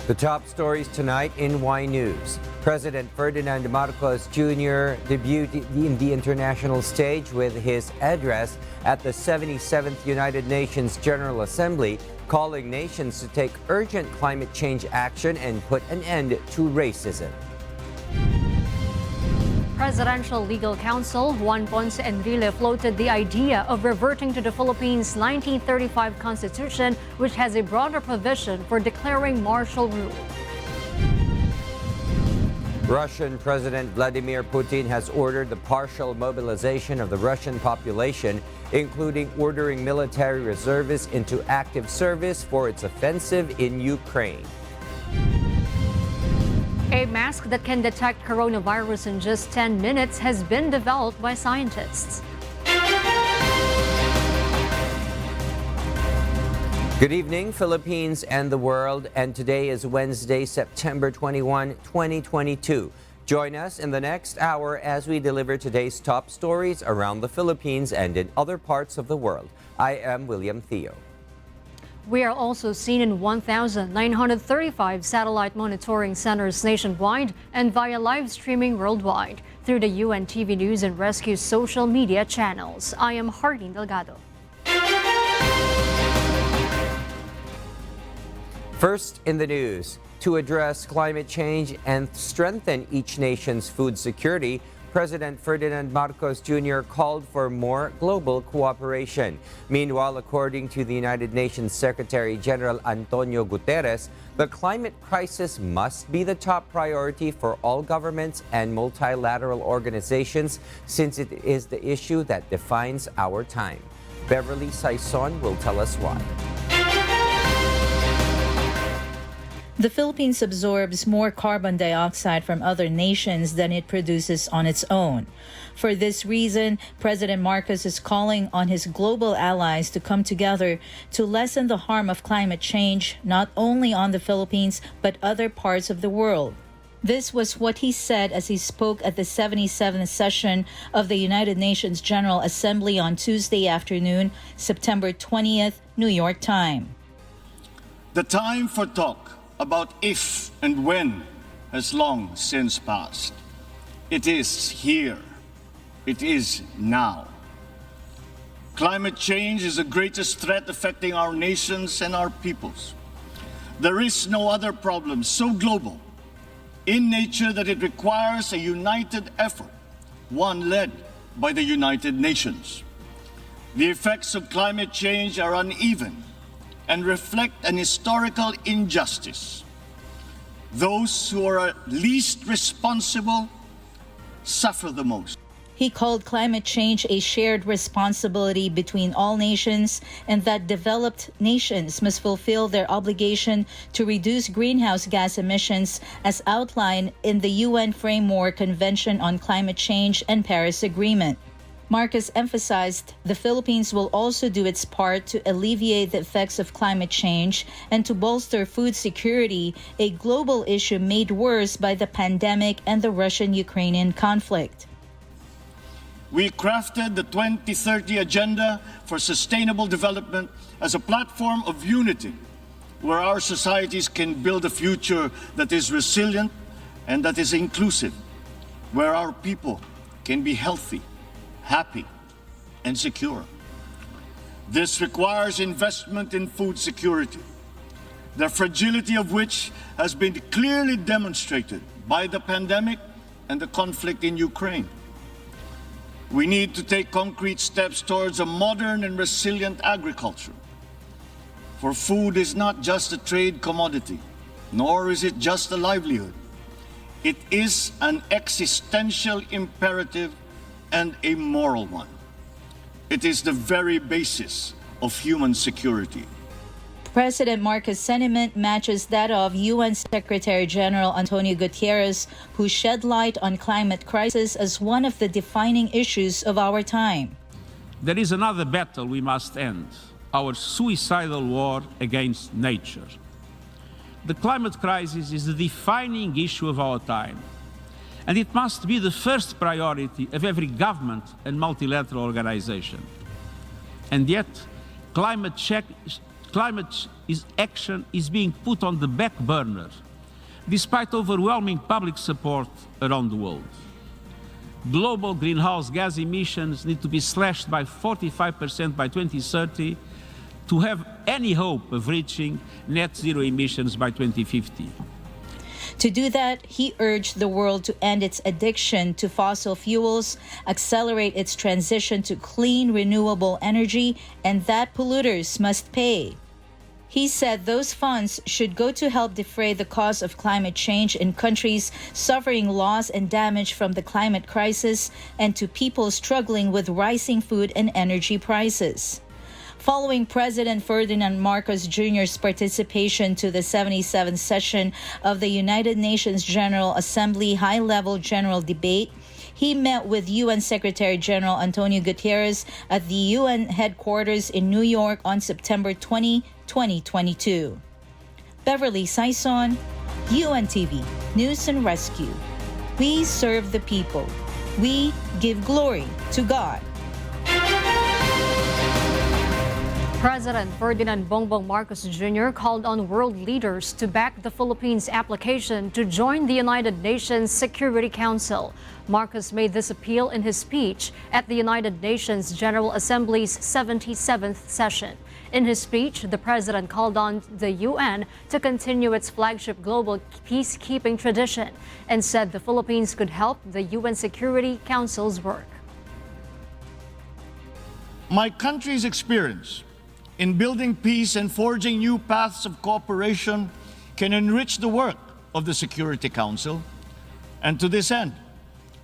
The top stories tonight in Y News. President Ferdinand Marcos Jr. debuted in the international stage with his address at the 77th United Nations General Assembly, calling nations to take urgent climate change action and put an end to racism. Presidential Legal Counsel Juan Ponce Enrile floated the idea of reverting to the Philippines' 1935 Constitution, which has a broader provision for declaring martial rule. Russian President Vladimir Putin has ordered the partial mobilization of the Russian population, including ordering military reservists into active service for its offensive in Ukraine. A mask that can detect coronavirus in just 10 minutes has been developed by scientists. Good evening, Philippines and the world, and today is Wednesday, September 21, 2022. Join us in the next hour as we deliver today's top stories around the Philippines and in other parts of the world. I am William Theo. We are also seen in 1,935 satellite monitoring centers nationwide and via live streaming worldwide through the UNTV News and Rescue social media channels. I am Hardin Delgado. First in the news, to address climate change and strengthen each nation's food security, President Ferdinand Marcos Jr. called for more global cooperation. Meanwhile, according to the United Nations Secretary General Antonio Guterres, the climate crisis must be the top priority for all governments and multilateral organizations, since it is the issue that defines our time. Beverly Saison will tell us why. The Philippines absorbs more carbon dioxide from other nations than it produces on its own. For this reason, President Marcos is calling on his global allies to come together to lessen the harm of climate change, not only on the Philippines, but other parts of the world. This was what he said as he spoke at the 77th session of the United Nations General Assembly on Tuesday afternoon, September 20th, New York time. The time for talk about if and when has long since passed. It is here. It is now. Climate change is the greatest threat affecting our nations and our peoples. There is no other problem so global in nature that it requires a united effort, one led by the United Nations. The effects of climate change are uneven and reflect an historical injustice. Those who are least responsible suffer the most. He called climate change a shared responsibility between all nations, and that developed nations must fulfill their obligation to reduce greenhouse gas emissions as outlined in the UN Framework Convention on Climate Change and Paris Agreement. Marcos emphasized the Philippines will also do its part to alleviate the effects of climate change and to bolster food security, a global issue made worse by the pandemic and the Russian-Ukrainian conflict. We crafted the 2030 Agenda for Sustainable Development as a platform of unity, where our societies can build a future that is resilient and that is inclusive, where our people can be healthy, happy, and secure. This requires investment in food security, the fragility of which has been clearly demonstrated by the pandemic and the conflict in Ukraine. We need to take concrete steps towards a modern and resilient agriculture. For food is not just a trade commodity, nor is it just a livelihood. It is an existential imperative and a moral one. It is the very basis of human security. President Marcos' sentiment matches that of UN Secretary General Antonio Guterres, who shed light on climate crisis as one of the defining issues of our time. There is another battle we must end, our suicidal war against nature. The climate crisis is the defining issue of our time, and it must be the first priority of every government and multilateral organization. And yet, climate action is being put on the back burner, despite overwhelming public support around the world. Global greenhouse gas emissions need to be slashed by 45% by 2030 to have any hope of reaching net zero emissions by 2050. To do that, he urged the world to end its addiction to fossil fuels, accelerate its transition to clean, renewable energy, and that polluters must pay. He said those funds should go to help defray the cost of climate change in countries suffering loss and damage from the climate crisis and to people struggling with rising food and energy prices. Following President Ferdinand Marcos Jr.'s participation to the 77th session of the United Nations General Assembly High-Level General Debate, he met with UN Secretary General Antonio Guterres at the UN headquarters in New York on September 20, 2022. Beverly Saison, UNTV News and Rescue. We serve the people. We give glory to God. President Ferdinand Bongbong Marcos Jr. called on world leaders to back the Philippines' application to join the United Nations Security Council. Marcos made this appeal in his speech at the United Nations General Assembly's 77th session. In his speech, the president called on the UN to continue its flagship global peacekeeping tradition and said the Philippines could help the UN Security Council's work. My country's experience in building peace and forging new paths of cooperation can enrich the work of the Security Council. And to this end,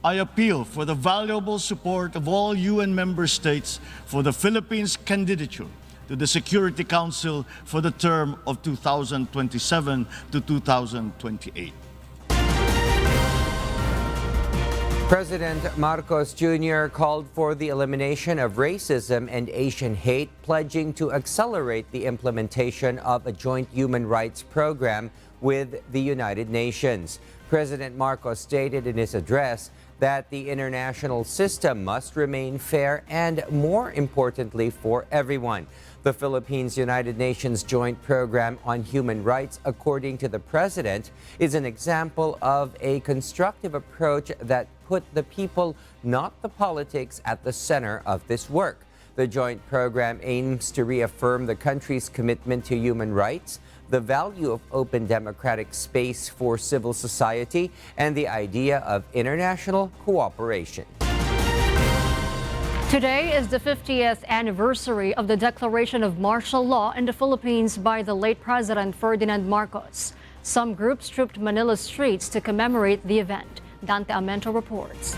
I appeal for the valuable support of all UN member states for the Philippines' candidature to the Security Council for the term of 2027 to 2028. President Marcos Jr. called for the elimination of racism and Asian hate, pledging to accelerate the implementation of a joint human rights program with the United Nations. President Marcos stated in his address that the international system must remain fair and, more importantly, for everyone. The Philippines-United Nations Joint Program on Human Rights, according to the President, is an example of a constructive approach that put the people, not the politics, at the center of this work. The joint program aims to reaffirm the country's commitment to human rights, the value of open democratic space for civil society, and the idea of international cooperation. Today is the 50th anniversary of the declaration of martial law in the Philippines by the late President Ferdinand Marcos. Some groups trooped Manila's streets to commemorate the event. Dante Amento reports.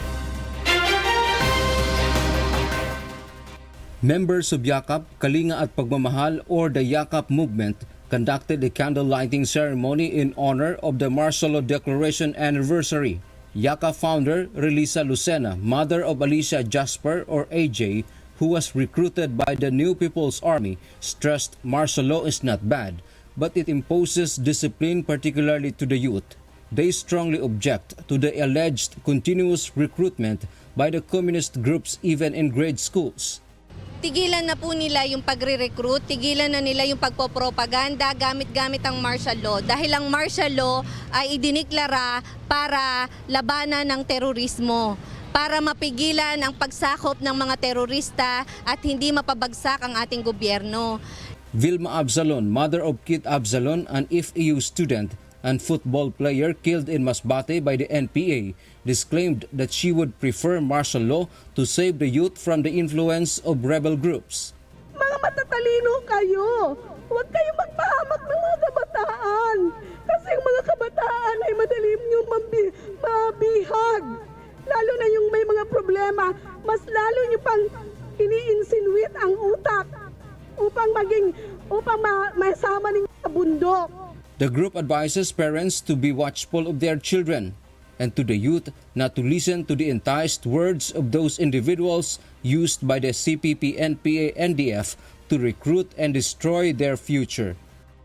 Members of Yakap, Kalinga at Pagmamahal or the Yakap movement conducted a candle lighting ceremony in honor of the martial law declaration anniversary. Yakap founder Relisa Lucena, mother of Alicia Jasper or AJ, who was recruited by the New People's Army, stressed martial law is not bad, but it imposes discipline particularly to the youth. They strongly object to the alleged continuous recruitment by the communist groups even in grade schools. Tigilan na po nila yung pagre-recruit, tigilan na nila yung pagpopropaganda gamit-gamit ang martial law. Dahil ang martial law ay idiniklara para labanan ng terorismo, para mapigilan ang pagsakop ng mga terorista at hindi mapabagsak ang ating gobyerno. Vilma Absalon, mother of Kit Absalon, an FEU student and football player killed in Masbate by the NPA, disclaimed that she would prefer martial law to save the youth from the influence of rebel groups. Mga matatalino kayo! Huwag kayong magpahamak ng mga kabataan! Kasi yung mga kabataan ay madali niyong mabihag. Lalo na yung may mga problema, mas lalo niyo pang ini-insinuate ang utak upang masama ninyo sa bundok. The group advises parents to be watchful of their children and to the youth not to listen to the enticed words of those individuals used by the CPP, NPA, NDF to recruit and destroy their future.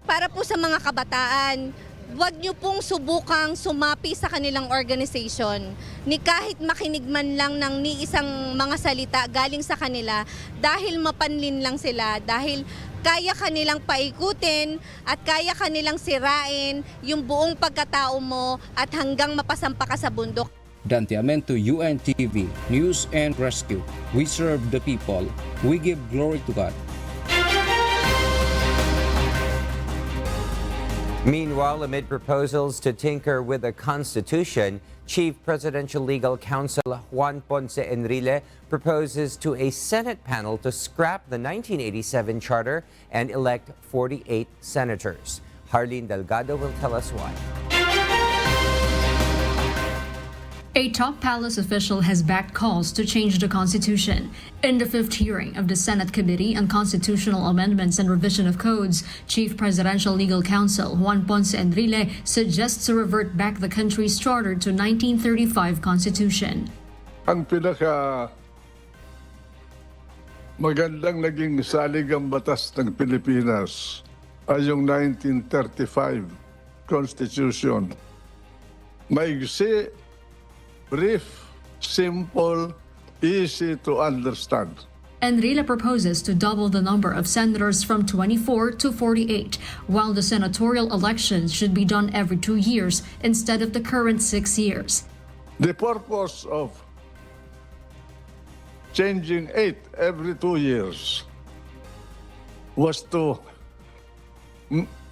Para po sa mga kabataan, huwag niyo pong subukang sumapi sa kanilang organization ni kahit makinig man lang ng ni isang mga salita galing sa kanila dahil mapanlin lang sila, dahil kaya kanilang paikutin at kaya kanilang sirain yung buong pagkatao mo at hanggang mapasampa ka sa bundok. Dante Amento, UNTV, News and Rescue. We serve the people. We give glory to God. Meanwhile, amid proposals to tinker with the Constitution, Chief Presidential Legal Counsel Juan Ponce Enrile proposes to a Senate panel to scrap the 1987 charter and elect 48 senators. Harleen Delgado will tell us why. A top palace official has backed calls to change the Constitution. In the fifth hearing of the Senate Committee on Constitutional Amendments and Revision of Codes, Chief Presidential Legal Counsel Juan Ponce Enrile suggests to revert back the country's charter to 1935 Constitution. Ang pinaka magandang naging saligang batas ng Pilipinas ay yung 1935 Constitution. Maigsi, brief, simple, easy to understand. Enrile proposes to double the number of senators from 24 to 48, while the senatorial elections should be done every 2 years instead of the current 6 years. The purpose of changing 8 every 2 years was to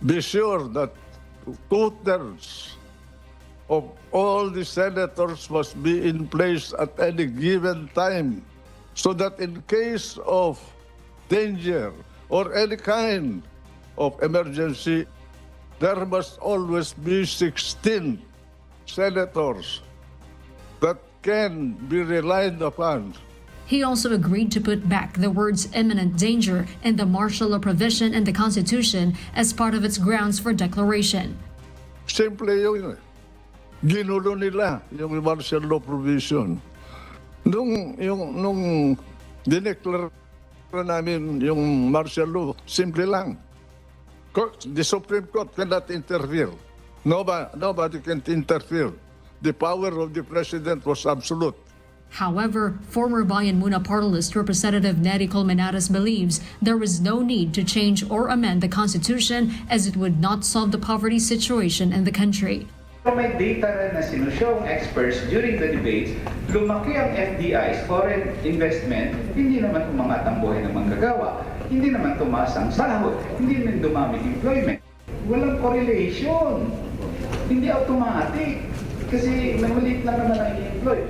be sure that 2/3 of all the senators must be in place at any given time, so that in case of danger or any kind of emergency, there must always be 16 senators that can be relied upon. He also agreed to put back the words imminent danger in the martial law provision in the Constitution as part of its grounds for declaration. Simple yun. Ginulo nila yung martial law provision. Nung dineclare namin yung martial law, simple lang. The Supreme Court cannot interfere. Nobody can interfere. The power of the President was absolute. However, former Bayan Muna Party List Representative Nery Colmenares believes there is no need to change or amend the Constitution as it would not solve the poverty situation in the country. May data rin na sinusyong experts during the debates, lumaki ang FDIs, foreign investment, hindi naman umangat ang buhay ng manggagawa, hindi naman tumaas ang sahod, hindi naman dumami employment. Walang correlation. Hindi automatic. Kasi maliit lang naman ang i-employ.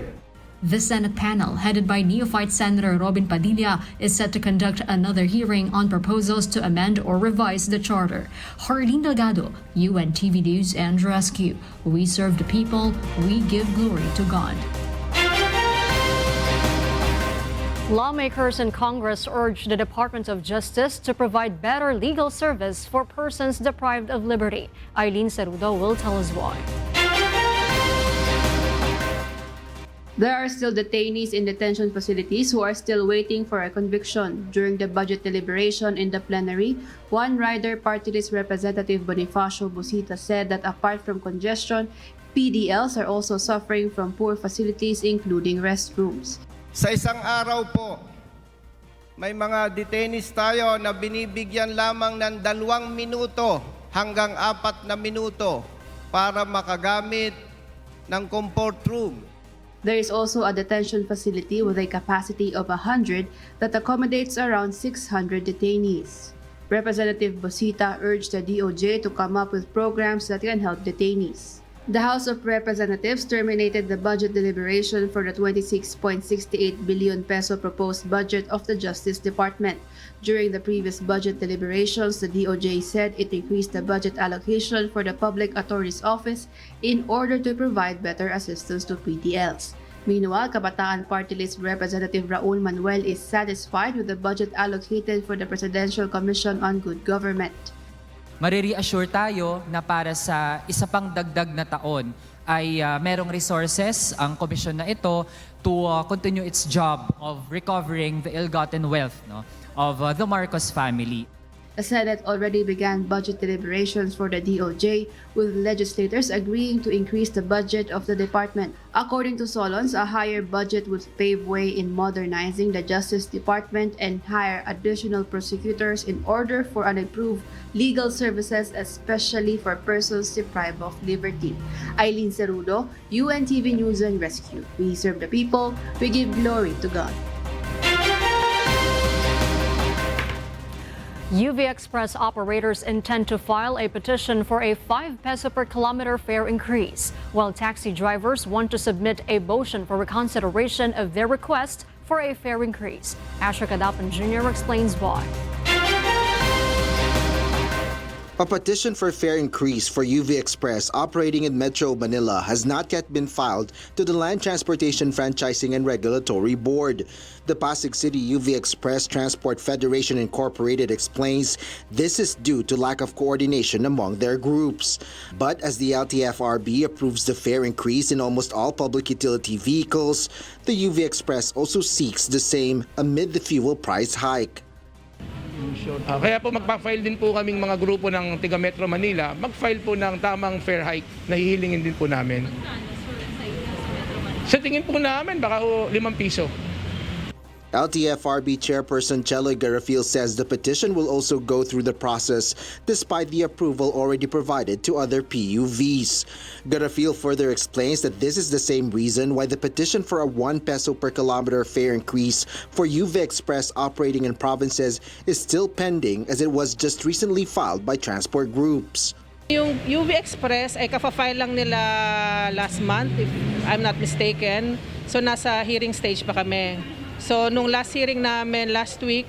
The Senate panel, headed by neophyte Senator Robin Padilla, is set to conduct another hearing on proposals to amend or revise the charter. Harleen Delgado, UNTV News and Rescue. We serve the people, we give glory to God. Lawmakers in Congress urge the Department of Justice to provide better legal service for persons deprived of liberty. Eileen Cerudo will tell us why. There are still detainees in detention facilities who are still waiting for a conviction. During the budget deliberation in the plenary, One Rider Party List Representative Bonifacio Busita said that apart from congestion, PDLs are also suffering from poor facilities including restrooms. Sa isang araw po, may mga detainees tayo na binibigyan lamang ng 2 minuto hanggang 4 na minuto para makagamit ng comfort room. There is also a detention facility with a capacity of 100 that accommodates around 600 detainees. Representative Busita urged the DOJ to come up with programs that can help detainees. The House of Representatives terminated the budget deliberation for the 26.68 billion peso proposed budget of the Justice Department. During the previous budget deliberations, the DOJ said it increased the budget allocation for the Public Attorney's Office in order to provide better assistance to PDLs. Meanwhile, Kabataan Party List Representative Raul Manuel is satisfied with the budget allocated for the Presidential Commission on Good Government. Marireassure tayo na para sa isa pang dagdag na taon ay merong resources ang komisyon na ito to continue its job of recovering the ill-gotten wealth of the Marcos family. The Senate already began budget deliberations for the DOJ, with legislators agreeing to increase the budget of the department. According to Solons, a higher budget would pave way in modernizing the Justice Department and hire additional prosecutors in order for an improved legal services, especially for persons deprived of liberty. Eileen Cerudo, UNTV News and Rescue. We serve the people, we give glory to God. UV Express operators intend to file a petition for a 5 peso per kilometer fare increase, while taxi drivers want to submit a motion for reconsideration of their request for a fare increase. Asher Cadapan Jr. explains why. A petition for fare increase for UV Express operating in Metro Manila has not yet been filed to the Land Transportation Franchising and Regulatory Board. The Pasig City UV Express Transport Federation Incorporated explains this is due to lack of coordination among their groups. But as the LTFRB approves the fare increase in almost all public utility vehicles, the UV Express also seeks the same amid the fuel price hike. Kaya po magpa-file din po kaming mga grupo ng Tiga Metro Manila, mag-file po ng tamang fare hike na hihilingin din po namin. Sa tingin po namin, baka 5 piso. LTFRB Chairperson Cheloy Garafil says the petition will also go through the process despite the approval already provided to other PUVs. Garafil further explains that this is the same reason why the petition for a 1 peso per kilometer fare increase for UV Express operating in provinces is still pending, as it was just recently filed by transport groups. Yung UV Express ay kafa-file lang nila last month, if I'm not mistaken. So nasa hearing stage pa kami. So nung last hearing namin last week,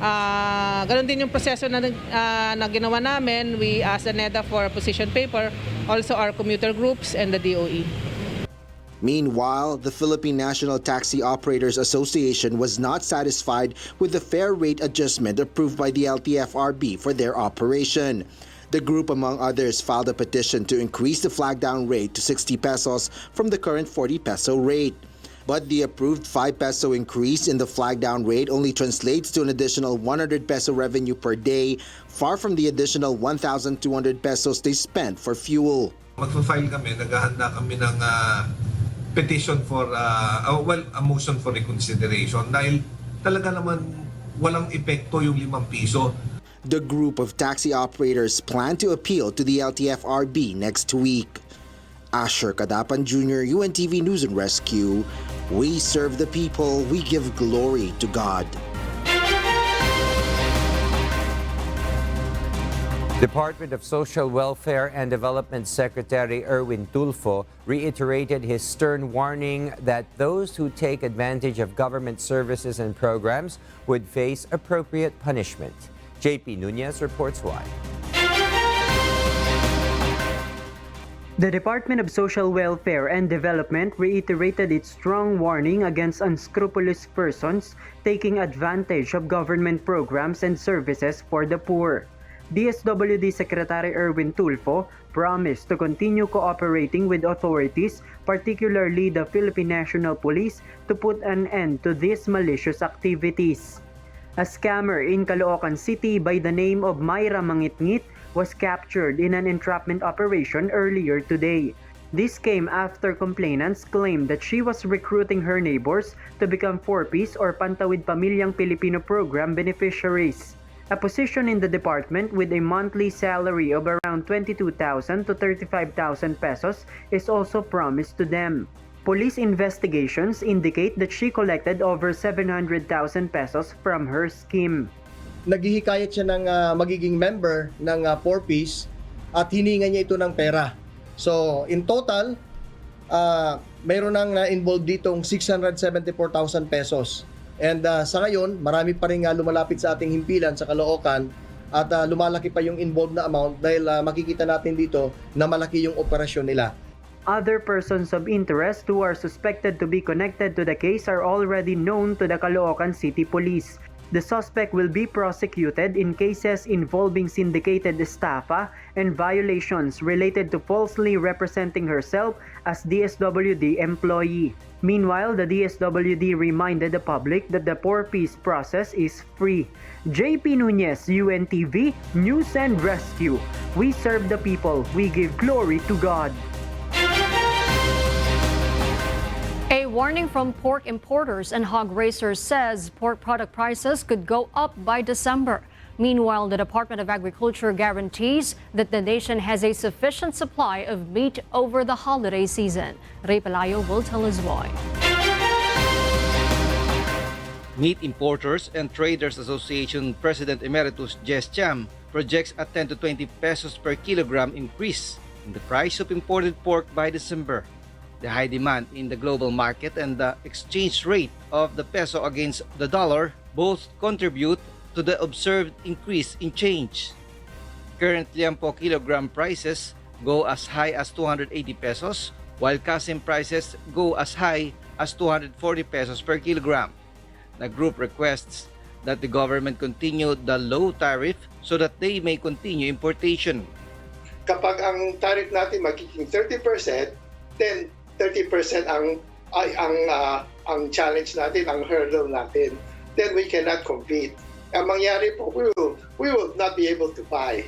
ganun din yung proseso na ginawa namin. We asked the NEDA for a position paper, also our commuter groups and the DOE. Meanwhile, the Philippine National Taxi Operators Association was not satisfied with the fare rate adjustment approved by the LTFRB for their operation. The group, among others, filed a petition to increase the flag down rate to 60 pesos from the current 40 peso rate. But the approved 5 peso increase in the flag down rate only translates to an additional 100 peso revenue per day, far from the additional 1,200 pesos they spent for fuel. Magfa-file kami, naghahanda kami ng petition for, a motion for reconsideration dahil talaga naman walang epekto yung 5 piso. The group of taxi operators plan to appeal to the LTFRB next week. Asher Cadapan Jr., UNTV News and Rescue. We serve the people, we give glory to God. Department of Social Welfare and Development Secretary Erwin Tulfo reiterated his stern warning that those who take advantage of government services and programs would face appropriate punishment. JP Nunez reports why. The Department of Social Welfare and Development reiterated its strong warning against unscrupulous persons taking advantage of government programs and services for the poor. DSWD Secretary Erwin Tulfo promised to continue cooperating with authorities, particularly the Philippine National Police, to put an end to these malicious activities. A scammer in Caloocan City by the name of Myra Mangitngit was captured in an entrapment operation earlier today. This came after complainants claimed that she was recruiting her neighbors to become 4-piece or Pantawid Pamilyang Pilipino program beneficiaries. A position in the department with a monthly salary of around 22,000 to 35,000 pesos is also promised to them. Police investigations indicate that she collected over 700,000 pesos from her scheme. Naghihikayat siya ng magiging member ng 4-piece at hininga niya ito ng pera. So, in total, mayroon nang na-involve ditong 674,000 pesos. And sa ngayon, marami pa rin lumalapit sa ating himpilan sa Caloocan at lumalaki pa yung involved na amount dahil makikita natin dito na malaki yung operasyon nila. Other persons of interest who are suspected to be connected to the case are already known to the Caloocan City Police. The suspect will be prosecuted in cases involving syndicated estafa and violations related to falsely representing herself as DSWD employee. Meanwhile, the DSWD reminded the public that the poor peace process is free. JP Nunez, UNTV, News and Rescue. We serve the people. We give glory to God. A warning from pork importers and hog raisers says pork product prices could go up by December. Meanwhile, the Department of Agriculture guarantees that the nation has a sufficient supply of meat over the holiday season. Ray Pelayo will tell us why. Meat Importers and Traders Association President Emeritus Jess Cham projects a 10 to 20 pesos per kilogram increase in the price of imported pork by December. The high demand in the global market and the exchange rate of the peso against the dollar both contribute to the observed increase in change. Currently, ang po kilogram prices go as high as 280 pesos, while casing prices go as high as 240 pesos per kilogram. The group requests that the government continue the low tariff so that they may continue importation. Kapag ang tariff natin magiging 30%, then 30% ang challenge natin, ang hurdle natin. Then we cannot compete. Ang mangyari po, we will not be able to buy.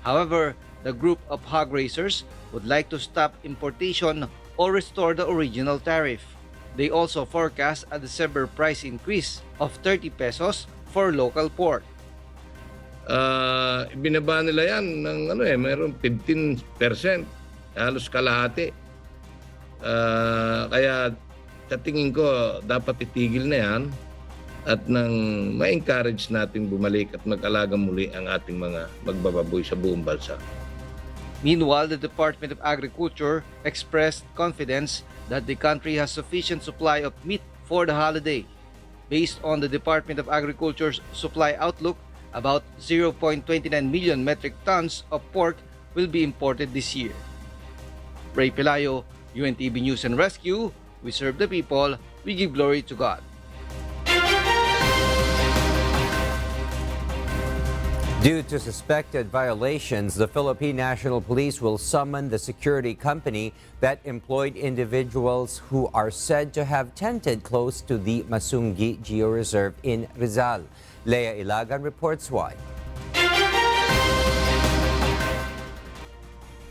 However, the group of hog raisers would like to stop importation or restore the original tariff. They also forecast a December price increase of 30 pesos for local pork. Binaba nila yan ng mayroong 15%, halos kalahati. Kaya sa tingin ko dapat itigil na yan at nang ma-encourage natin bumalik at mag-alaga muli ang ating mga magbababoy sa buong bansa. Meanwhile, the Department of Agriculture expressed confidence that the country has sufficient supply of meat for the holiday. Based on the Department of Agriculture's supply outlook, about 0.29 million metric tons of pork will be imported this year. Ray Pelayo, UNTV News and Rescue. We serve the people. We give glory to God. Due to suspected violations, the Philippine National Police will summon the security company that employed individuals who are said to have tented close to the Masungi Georeserve in Rizal. Leah Ilagan reports why.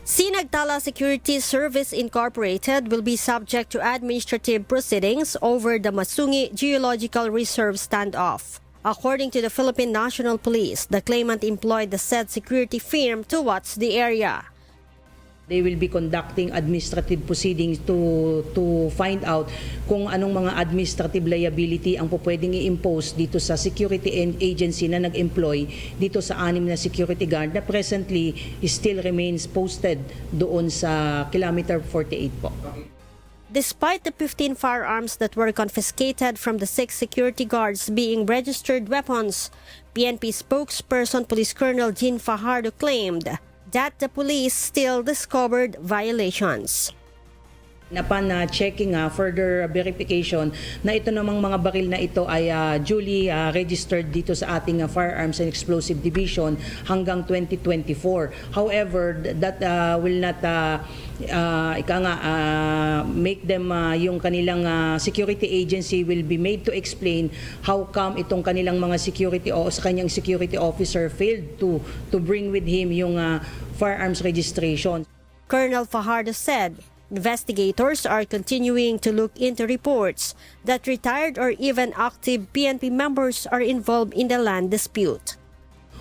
Sinagtala Security Service Incorporated will be subject to administrative proceedings over the Masungi Geological Reserve standoff. According to the Philippine National Police, the claimant employed the said security firm to watch the area. They will be conducting administrative proceedings to find out kung anong mga administrative liability ang pwedeng i-impose dito sa security agency na nag-employ dito sa 6 na security guard na presently still remains posted doon sa kilometer 48 po. Despite the 15 firearms that were confiscated from the 6 security guards being registered weapons, PNP spokesperson Police Colonel Jean Fajardo claimed that the police still discovered violations. Upon checking further verification na ito namang mga baril na ito ay duly registered dito sa ating Firearms and Explosive Division hanggang 2024. However, that will not make them yung kanilang security agency will be made to explain how come itong kanilang mga security o sa kanyang security officer failed to bring with him yung firearms registration. Colonel Fajardo said investigators are continuing to look into reports that retired or even active PNP members are involved in the land dispute.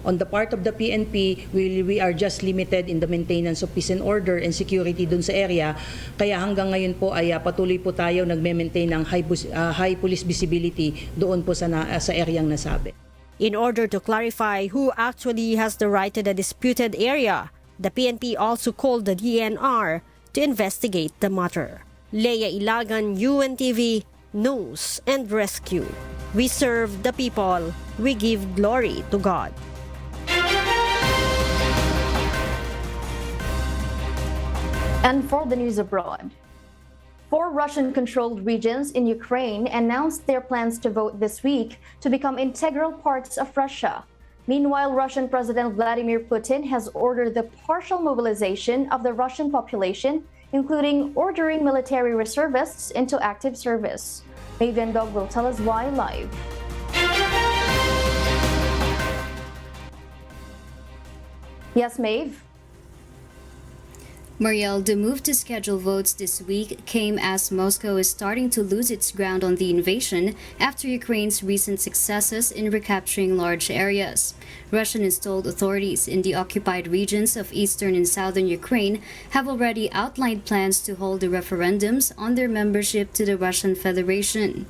On the part of the PNP, we are just limited in the maintenance of peace and order and security dun sa area. Kaya hanggang ngayon po ay patuloy po tayo nagme-maintain ng high police visibility doon po sa areang nasabi. In order to clarify who actually has the right to the disputed area, the PNP also called the DNR to investigate the matter. Leah Ilagan, UNTV, News and Rescue. We serve the people. We give glory to God. And for the news abroad, 4 Russian-controlled regions in Ukraine announced their plans to vote this week to become integral parts of Russia. Meanwhile, Russian President Vladimir Putin has ordered the partial mobilization of the Russian population, including ordering military reservists into active service. Maeve Dog will tell us why live. Yes, Maeve? Marielle, the move to schedule votes this week came as Moscow is starting to lose its ground on the invasion after Ukraine's recent successes in recapturing large areas. Russian-installed authorities in the occupied regions of eastern and southern Ukraine have already outlined plans to hold the referendums on their membership to the Russian Federation.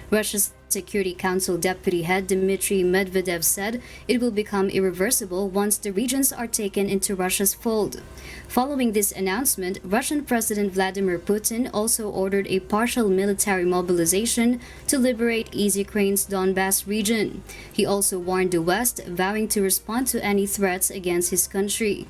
Russia's Security Council Deputy Head Dmitry Medvedev said it will become irreversible once the regions are taken into Russia's fold. Following this announcement, Russian President Vladimir Putin also ordered a partial military mobilization to liberate East Ukraine's Donbas region. He also warned the West, vowing to respond to any threats against his country.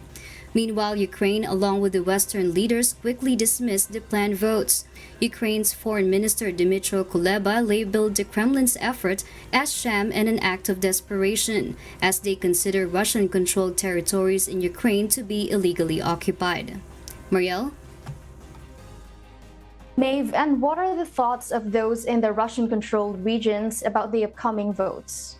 Meanwhile, Ukraine, along with the Western leaders, quickly dismissed the planned votes. Ukraine's Foreign Minister Dmytro Kuleba labeled the Kremlin's effort as sham and an act of desperation, as they consider Russian-controlled territories in Ukraine to be illegally occupied. Marielle? Maeve, and what are the thoughts of those in the Russian-controlled regions about the upcoming votes?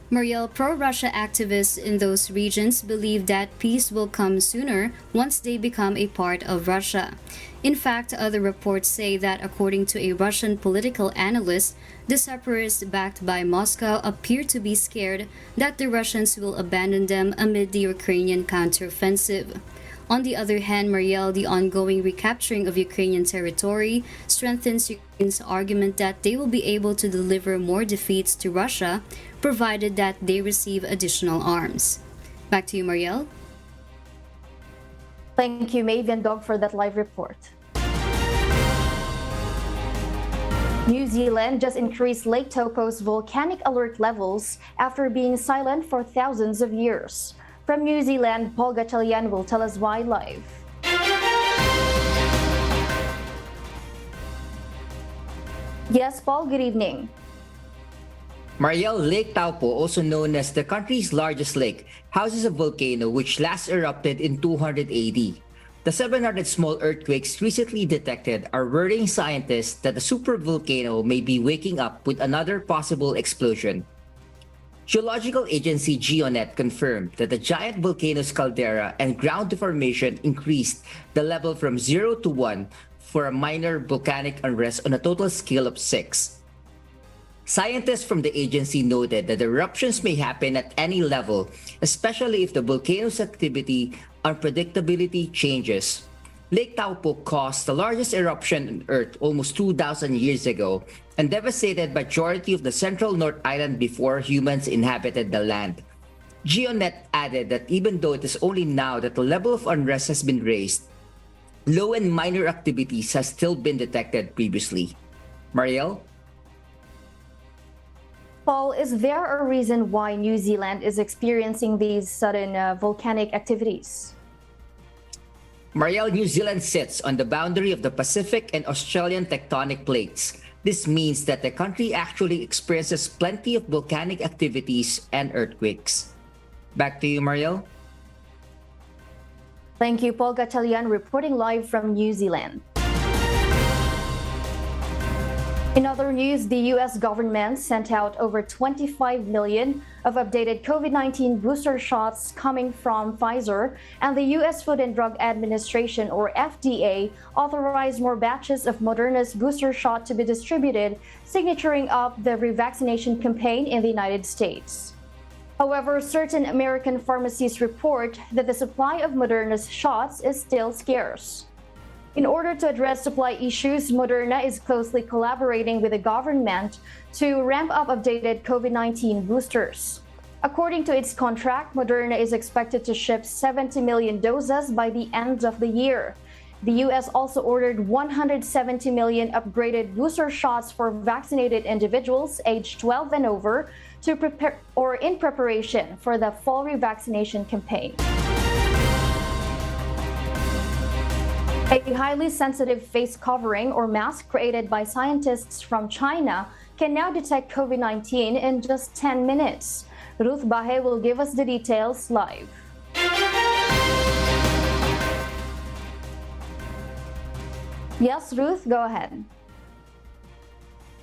Marielle, pro-Russia activists in those regions believe that peace will come sooner once they become a part of Russia. In fact, other reports say that according to a Russian political analyst, the separatists backed by Moscow appear to be scared that the Russians will abandon them amid the Ukrainian counteroffensive. On the other hand, Marielle, the ongoing recapturing of Ukrainian territory strengthens Ukraine's argument that they will be able to deliver more defeats to Russia, provided that they receive additional arms. Back to you, Marielle. Thank you, Maeve Dog, for that live report. New Zealand just increased Lake Taupo's volcanic alert levels after being silent for thousands of years. From New Zealand, Paul Gatchalian will tell us why live. Yes, Paul, good evening. Marielle, Lake Taupo, also known as the country's largest lake, houses a volcano which last erupted in 200 AD. The 700 small earthquakes recently detected are worrying scientists that the supervolcano may be waking up with another possible explosion. Geological agency GeoNet confirmed that the giant volcano's caldera and ground deformation increased the level from 0 to 1 for a minor volcanic unrest on a total scale of 6. Scientists from the agency noted that eruptions may happen at any level, especially if the volcano's activity unpredictability changes. Lake Taupo caused the largest eruption on Earth almost 2,000 years ago and devastated majority of the central North Island before humans inhabited the land. GeoNet added that even though it is only now that the level of unrest has been raised, low and minor activities has still been detected previously. Marielle? Paul, is there a reason why New Zealand is experiencing these sudden volcanic activities? Marielle, New Zealand sits on the boundary of the Pacific and Australian tectonic plates. This means that the country actually experiences plenty of volcanic activities and earthquakes. Back to you, Marielle. Thank you, Paul Gatchalian, reporting live from New Zealand. In other news, the U.S. government sent out over 25 million of updated COVID-19 booster shots coming from Pfizer, and the U.S. Food and Drug Administration, or FDA, authorized more batches of Moderna's booster shot to be distributed, signaturing up the revaccination campaign in the United States. However, certain American pharmacies report that the supply of Moderna's shots is still scarce. In order to address supply issues, Moderna is closely collaborating with the government to ramp up updated COVID-19 boosters. According to its contract, Moderna is expected to ship 70 million doses by the end of the year. The U.S. also ordered 170 million upgraded booster shots for vaccinated individuals aged 12 and over to prepare or in preparation for the fall revaccination campaign. A highly sensitive face covering or mask created by scientists from China can now detect COVID-19 in just 10 minutes. Ruth Bahe will give us the details live. Yes, Ruth, go ahead.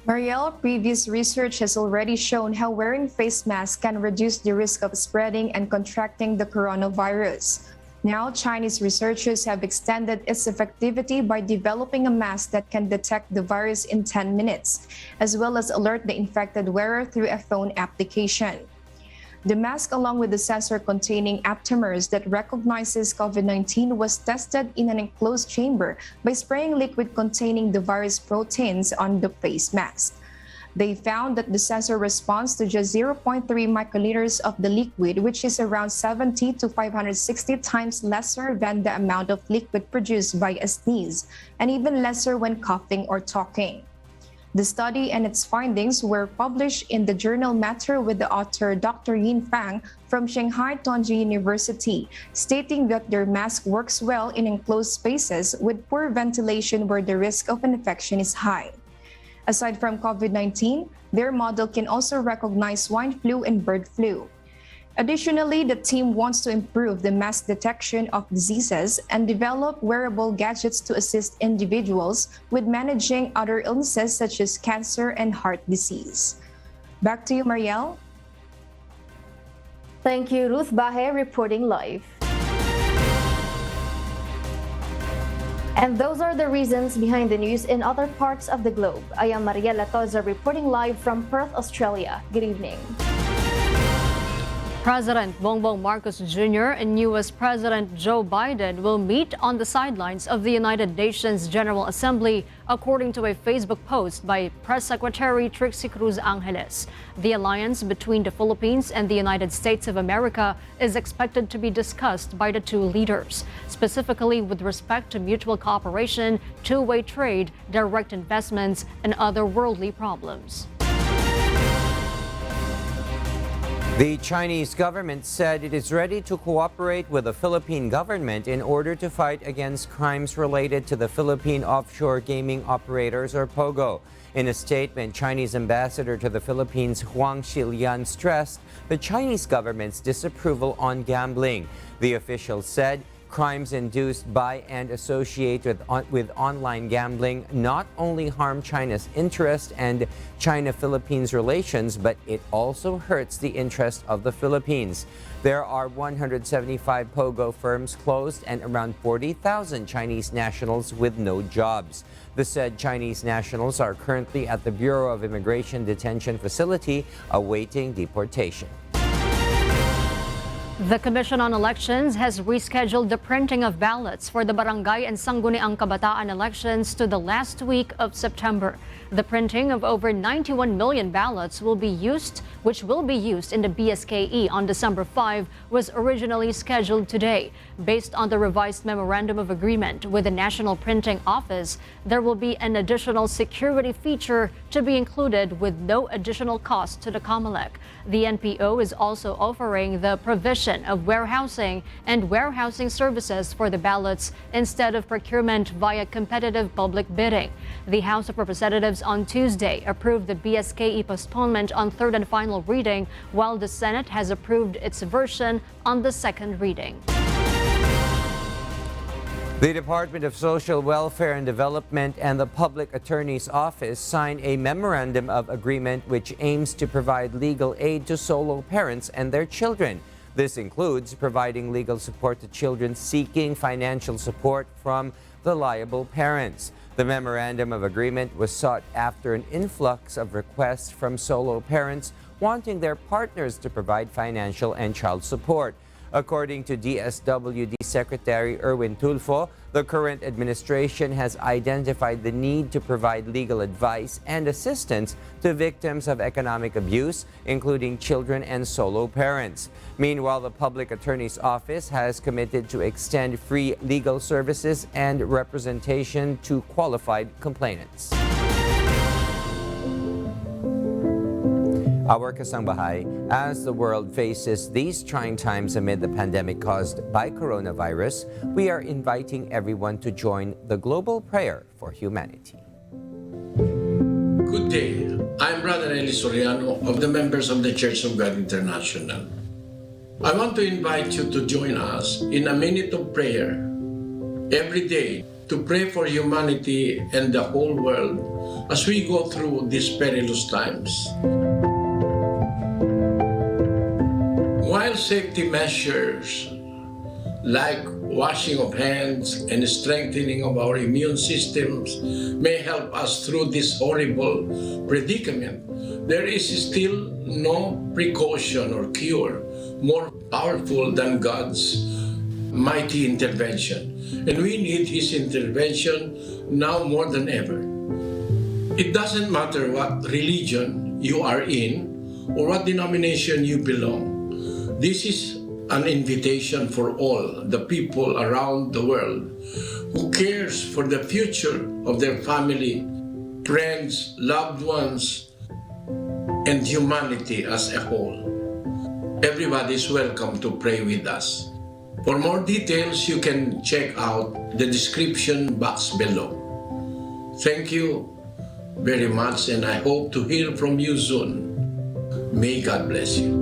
Marielle, previous research has already shown how wearing face masks can reduce the risk of spreading and contracting the coronavirus. Now, Chinese researchers have extended its effectivity by developing a mask that can detect the virus in 10 minutes, as well as alert the infected wearer through a phone application. The mask, along with the sensor containing aptamers that recognizes COVID-19, was tested in an enclosed chamber by spraying liquid containing the virus proteins on the face mask. They found that the sensor responds to just 0.3 microliters of the liquid, which is around 70 to 560 times lesser than the amount of liquid produced by a sneeze, and even lesser when coughing or talking. The study and its findings were published in the journal Matter with the author Dr. Yin Fang from Shanghai Tongji University, stating that their mask works well in enclosed spaces with poor ventilation where the risk of infection is high. Aside from COVID-19, their model can also recognize swine flu and bird flu. Additionally, the team wants to improve the mass detection of diseases and develop wearable gadgets to assist individuals with managing other illnesses such as cancer and heart disease. Back to you, Marielle. Thank you, Ruth Bahe, reporting live. And those are the reasons behind the news in other parts of the globe. I am Mariela Toza reporting live from Perth, Australia. Good evening. President Bongbong Marcos Jr. and U.S. President Joe Biden will meet on the sidelines of the United Nations General Assembly, according to a Facebook post by Press Secretary Trixie Cruz Angeles. The alliance between the Philippines and the United States of America is expected to be discussed by the two leaders, specifically with respect to mutual cooperation, two-way trade, direct investments, and other worldly problems. The Chinese government said it is ready to cooperate with the Philippine government in order to fight against crimes related to the Philippine offshore gaming operators, or POGO. In a statement, Chinese ambassador to the Philippines Huang Xilian stressed the Chinese government's disapproval on gambling. The official said crimes induced by and associated with online gambling not only harm China's interest and China-Philippines relations, but it also hurts the interest of the Philippines. There are 175 POGO firms closed and around 40,000 Chinese nationals with no jobs. The said Chinese nationals are currently at the Bureau of Immigration Detention Facility awaiting deportation. The Commission on Elections has rescheduled the printing of ballots for the Barangay and Sangguniang Kabataan elections to the last week of September. The printing of over 91 million ballots which will be used in the BSKE on December 5, was originally scheduled today. Based on the revised Memorandum of Agreement with the National Printing Office, there will be an additional security feature to be included with no additional cost to the COMELEC. The NPO is also offering the provision of warehousing and warehousing services for the ballots instead of procurement via competitive public bidding. The House of Representatives on Tuesday approved the BSKE postponement on third and final reading, while the Senate has approved its version on the second reading. The Department of Social Welfare and Development and the Public Attorney's Office signed a memorandum of agreement which aims to provide legal aid to solo parents and their children. This includes providing legal support to children seeking financial support from the liable parents. The memorandum of agreement was sought after an influx of requests from solo parents wanting their partners to provide financial and child support. According to DSWD Secretary Erwin Tulfo, the current administration has identified the need to provide legal advice and assistance to victims of economic abuse, including children and solo parents. Meanwhile, the Public Attorney's Office has committed to extend free legal services and representation to qualified complainants. Our kasangbahay, as the world faces these trying times amid the pandemic caused by coronavirus, we are inviting everyone to join the global prayer for humanity. Good day. I'm Brother Eli Soriano of the members of the Church of God International. I want to invite you to join us in a minute of prayer every day to pray for humanity and the whole world as we go through these perilous times. While safety measures like washing of hands and strengthening of our immune systems may help us through this horrible predicament, there is still no precaution or cure more powerful than God's mighty intervention. And we need His intervention now more than ever. It doesn't matter what religion you are in or what denomination you belong. This is an invitation for all the people around the world who cares for the future of their family, friends, loved ones, and humanity as a whole. Everybody is welcome to pray with us. For more details, you can check out the description box below. Thank you very much, and I hope to hear from you soon. May God bless you.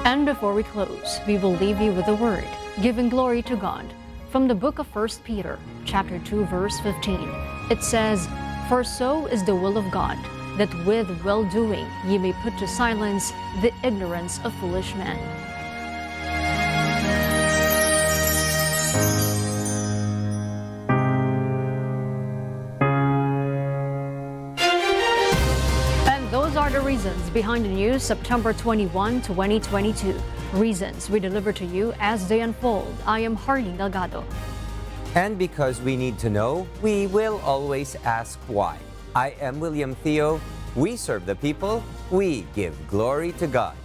And before we close, we will leave you with a word, giving glory to God. From the book of 1 Peter, chapter 2, verse 15, it says, "For so is the will of God, that with well-doing ye may put to silence the ignorance of foolish men." Those are the reasons behind the news September 21, 2022. Reasons we deliver to you as they unfold. I am Harleen Delgado. And because we need to know, we will always ask why. I am William Theo. We serve the people. We give glory to God.